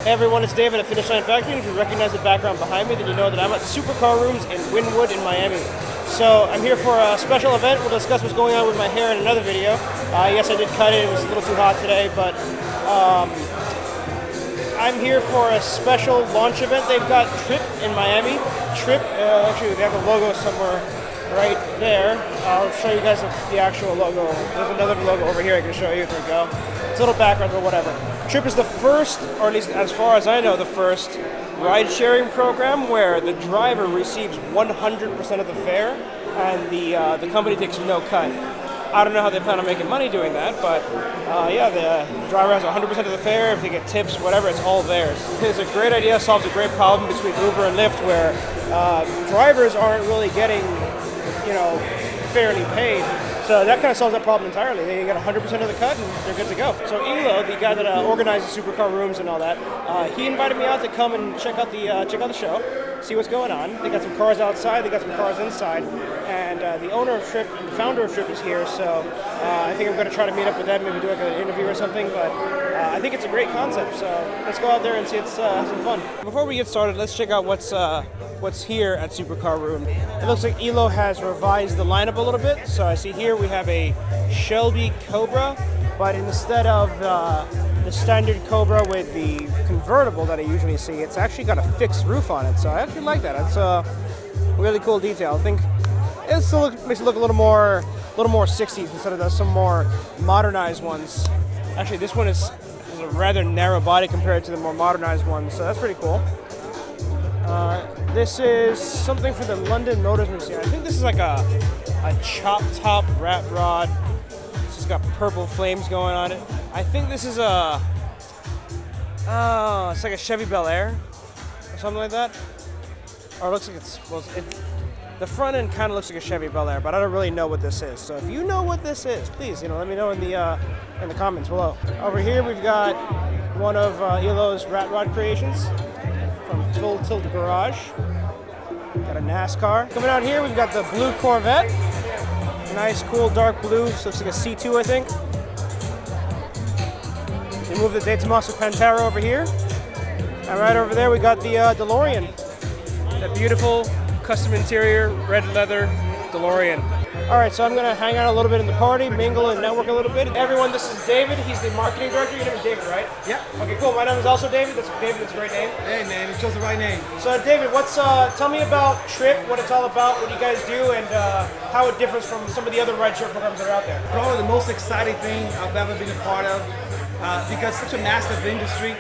Hey everyone, it's David at Finish Line Factory, and if you recognize the background behind me, then you know that I'm at Supercar Rooms in Wynwood in Miami. So I'm here for a special event. We'll discuss what's going on with my hair in another video. Yes, I did cut it. It was a little too hot today, but I'm here for a special launch event. They've got Tryp in Miami. Tryp, actually they have a logo somewhere right there. I'll show you guys the actual logo. There's another logo over here I can show you. There we go. It's a little background, but whatever. Tryp is the first, or at least as far as I know, the first ride-sharing program where the driver receives 100% of the fare and the company takes no cut. I don't know how they plan on making money doing that, but yeah, the driver has 100% of the fare. If they get tips, whatever, it's all theirs. It's a great idea, solves a great problem between Uber and Lyft where drivers aren't really getting, fairly paid. So that kind of solves that problem entirely. They get 100% of the cut and they're good to go. So Elo, the guy that organizes Supercar Rooms and all that, he invited me out to come and check out the show, see what's going on. They got some cars outside, they got some cars inside, and the owner of Tryp, the founder of Tryp is here. So I think I'm going to try to meet up with them, maybe do like an interview or something. But I think it's a great concept. So let's go out there and see it's some fun. Before we get started, let's check out what's here at Supercar Room. It looks like Elo has revised the lineup a little bit. So I see here we have a Shelby Cobra, but instead of the standard Cobra with the convertible that I usually see, it's actually got a fixed roof on it. So I actually like that. It's a really cool detail. I think it still makes it look a little more 60s instead of some more modernized ones. Actually, this one has a rather narrow body compared to the more modernized ones, so that's pretty cool. This is something for the London Motors Museum. I think this is like a chop top rat rod. It's just got purple flames going on it. I think this is it's like a Chevy Bel Air or something like that. Or it looks like the front end kind of looks like a Chevy Bel Air, but I don't really know what this is. So if you know what this is, please, let me know in the comments below. Over here we've got one of Elo's rat rod creations from Full Tilt Garage. Got a NASCAR. Coming out here, we've got the blue Corvette. Nice, cool, dark blue. Looks like a C2, I think. We move the De Tomaso Pantera over here. And right over there, we got the DeLorean. That beautiful custom interior, red leather DeLorean. All right, so I'm gonna hang out a little bit in the party, mingle and network a little bit. Everyone, this is David. He's the marketing director. Your name is David, right? Yeah. Okay, cool. My name is also David. That's a great name. Hey, man, you chose the right name. So, David, tell me about Tryp, what it's all about, what you guys do, and how it differs from some of the other rideshare programs that are out there. Probably the most exciting thing I've ever been a part of, because such a massive industry.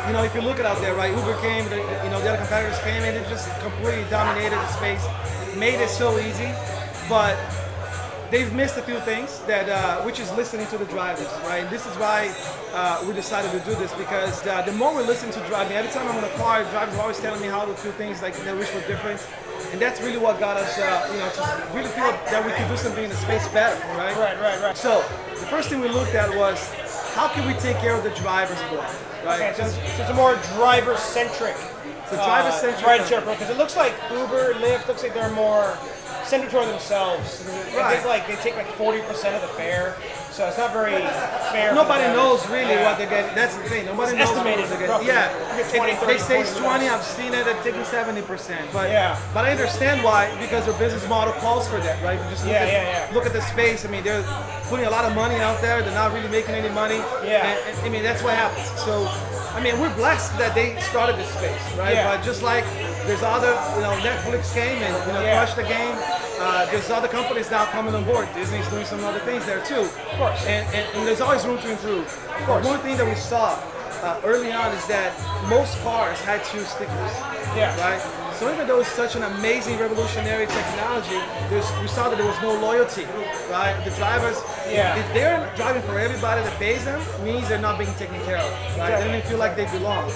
If you look at out there, right, Uber came, the other competitors came, and it just completely dominated the space, made it so easy, but they've missed a few things which is listening to the drivers, right? And this is why we decided to do this, because the more we listen to driving, every time I'm in a car, drivers are always telling me how to do things like they wish were different, and that's really what got us, to really feel that we could do something in the space better, right? Right. So the first thing we looked at was, how can we take care of the drivers more, right? Okay, so it's a more driver-centric. It's a driver-centric rideshare program, because it looks like Uber, Lyft, looks like they're more centered toward themselves. Right. They take like 40% of the fare, so it's not very fair. Nobody knows really what they're getting. That's the thing. Nobody knows estimated what they're getting. Yeah, 20, 30, they say it's 40%. 20. I've seen it at taking 70%. But I understand why, because their business model calls for that, right? Just look at the space. I mean, they're putting a lot of money out there. They're not really making any money. Yeah. And I mean, that's what happens. So, I mean, we're blessed that they started this space, right? Yeah. But just like there's other, Netflix came and crushed the game. There's other companies now coming on board. Disney's doing some other things there too. Of course. And there's always room to improve. Of course. One thing that we saw early on is that most cars had 2 stickers. Yeah. Right? So even though it's such an amazing revolutionary technology, we saw that there was no loyalty, right? The drivers, if they're driving for everybody that pays them, means they're not being taken care of, right? They don't feel like they belong.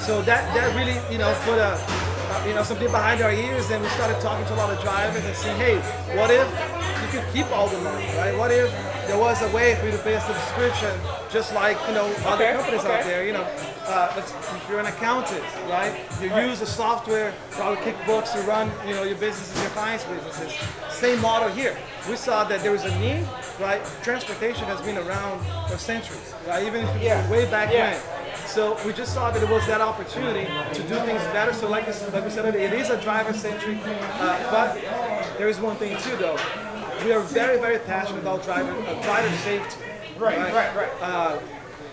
So that really, put something behind our ears, and we started talking to a lot of drivers and saying, hey, what if you could keep all the money, right? What if there was a way for you to pay a subscription, just like other companies out there? If you're an accountant, right? You use the software, probably QuickBooks to run, your businesses, your clients' businesses. Same model here. We saw that there was a need, right? Transportation has been around for centuries, right? Even way back when. So we just saw that it was that opportunity to do things better. So like we said, it is a driver-centric, but there is one thing too, though. We are very, very passionate about driver safety. Right.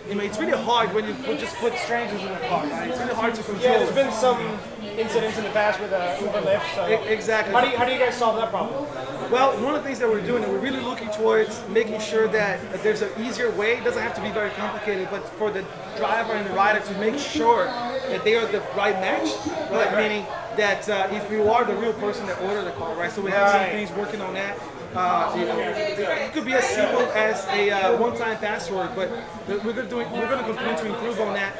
It's really hard when you just put strangers in a car. Right? It's really hard to control. Yeah, there's been some incidents in the past with Uber Lyft. So exactly. How do you guys solve that problem? Well, one of the things that we're doing, we're really looking towards making sure that there's an easier way. It doesn't have to be very complicated, but for the driver and the rider to make sure that they are the right match, right? Meaning that if you are the real person that ordered the car, right? So we have some things working on that. It could be as simple as a one-time password, but we're going to continue to improve on that.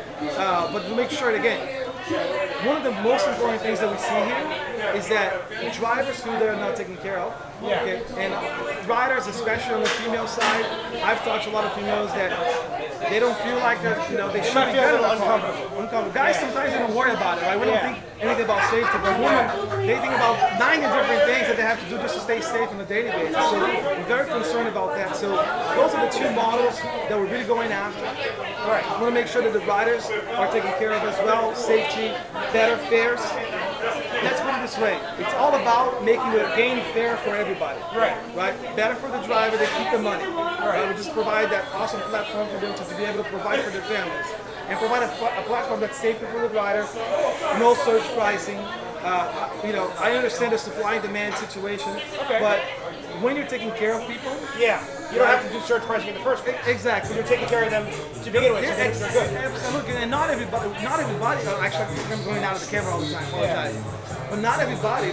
But to make sure that, again, one of the most important things that we see here is that drivers feel they're not taken care of. Okay? And riders, especially on the female side, I've talked to a lot of females that they don't feel like they should be good uncomfortable. Guys sometimes they don't worry about it, right? We don't think anything about safety, but women, they think about 90 different things that they have to do just to stay safe on a daily basis. So we're very concerned about that. So those are the two models that we're really going after. Right. We want to make sure that the riders are taken care of as well, safety, better fares. Let's put it this way. It's all about making the game fair for everybody. Right. Better for the driver, they keep the money. Right. We just provide that awesome platform for them to be able to provide for their families. And provide a platform that's safer for the rider, no surge pricing. I understand the supply and demand situation, but when you're taking care of people, you don't have to do surge pricing in the first place. Exactly. You're taking care of them to begin with. So they're good. Absolutely, and not everybody. Actually, I'm going out of the camera all the time. Apologize. But not everybody,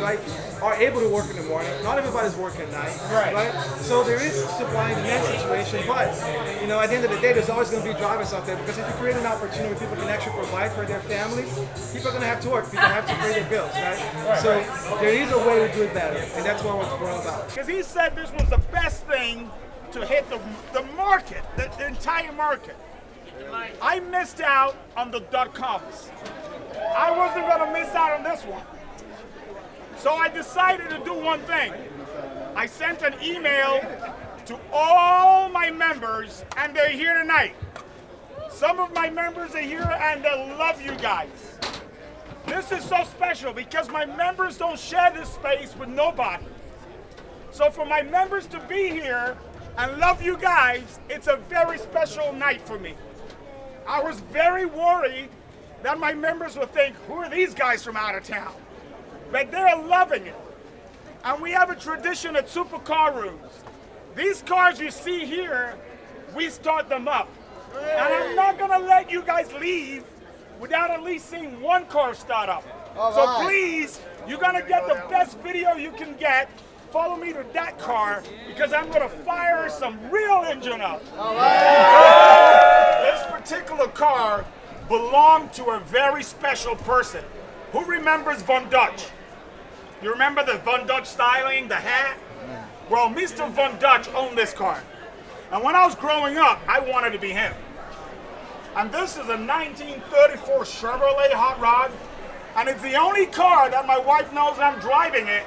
are able to work in the morning. Not everybody's working at night. Right. So there is supply and demand situation, but at the end of the day, there's always going to be drivers out there because if you create an opportunity where people can actually provide for their families, people are going to have to work. People have to pay their bills, right? So there is a way to do it better, and that's what we're all about. Because he said this was the best thing to hit the market, the entire market. I missed out on the .coms. I wasn't going to miss out on this one. So I decided to do one thing. I sent an email to all my members, and they're here tonight. Some of my members are here, and they love you guys. This is so special because my members don't share this space with nobody. So for my members to be here and love you guys, it's a very special night for me. I was very worried that my members would think, who are these guys from out of town? But they're loving it. And we have a tradition at Supercar rooms. These cars you see here, we start them up. And I'm not gonna let you guys leave without at least seeing one car start up. So please, you're gonna get the best video you can get. Follow me to that car because I'm gonna fire some real engine up. This particular car belonged to a very special person. Who remembers Von Dutch? You remember the Von Dutch styling, the hat? Well, Mr. Von Dutch owned this car. And when I was growing up, I wanted to be him. And this is a 1934 Chevrolet Hot Rod. And it's the only car that my wife knows I'm driving it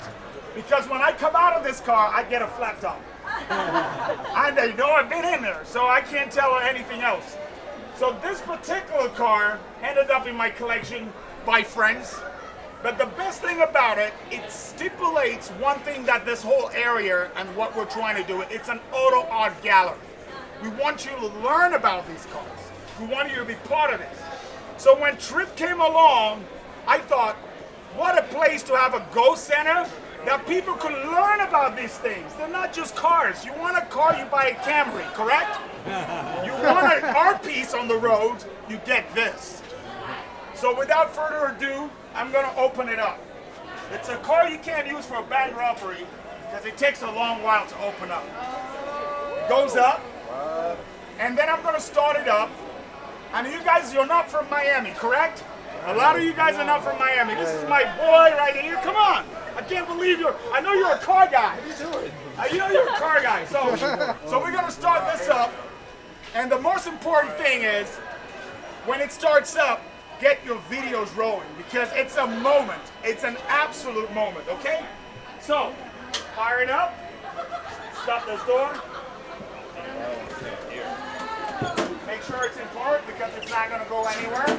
because when I come out of this car, I get a flat top. And they know I've been in there, so I can't tell her anything else. So this particular car ended up in my collection by friends. But the best thing about it, it stipulates one thing that this whole area and what we're trying to do, it's an auto art gallery. We want you to learn about these cars. We want you to be part of this. So when Tryp came along, I thought, what a place to have a Go Center that people could learn about these things. They're not just cars. You want a car, you buy a Camry, correct? You want an art piece on the road, you get this. So without further ado, I'm going to open it up. It's a car you can't use for a bank robbery because it takes a long while to open up. It goes up, and then I'm going to start it up. And you guys, you're not from Miami, correct? A lot of you guys are not from Miami. This is my boy right here. Come on. I can't believe I know you're a car guy. You know you're a car guy. So we're going to start this up. And the most important thing is, when it starts up, get your videos rolling because it's a moment. It's an absolute moment, okay? So, fire it up. Stop this door. Make sure it's in park because it's not going to go anywhere.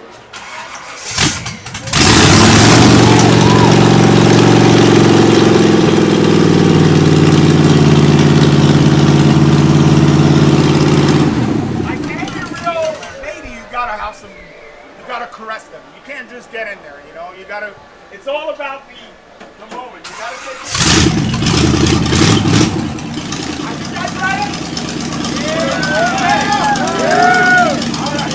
You gotta caress them. You can't just get in there, you know. You gotta. It's all about the moment. You gotta take it. Are you guys ready? Yeah. All right.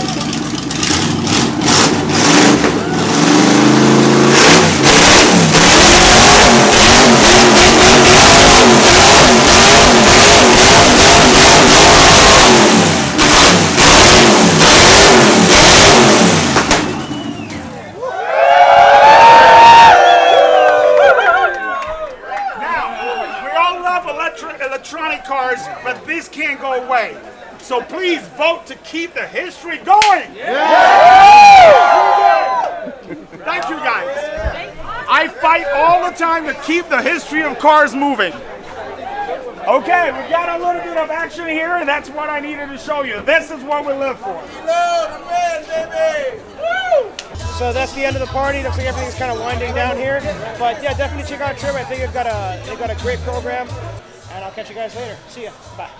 Electronic cars, but this can't go away. So please vote to keep the history going. Yeah. Thank you guys. I fight all the time to keep the history of cars moving. Okay, we got a little bit of action here, and that's what I needed to show you. This is what we live for. So that's the end of the party. Looks like everything's kind of winding down here. But yeah, definitely check out Tryp. I think they've got a great program. And I'll catch you guys later. See ya. Bye.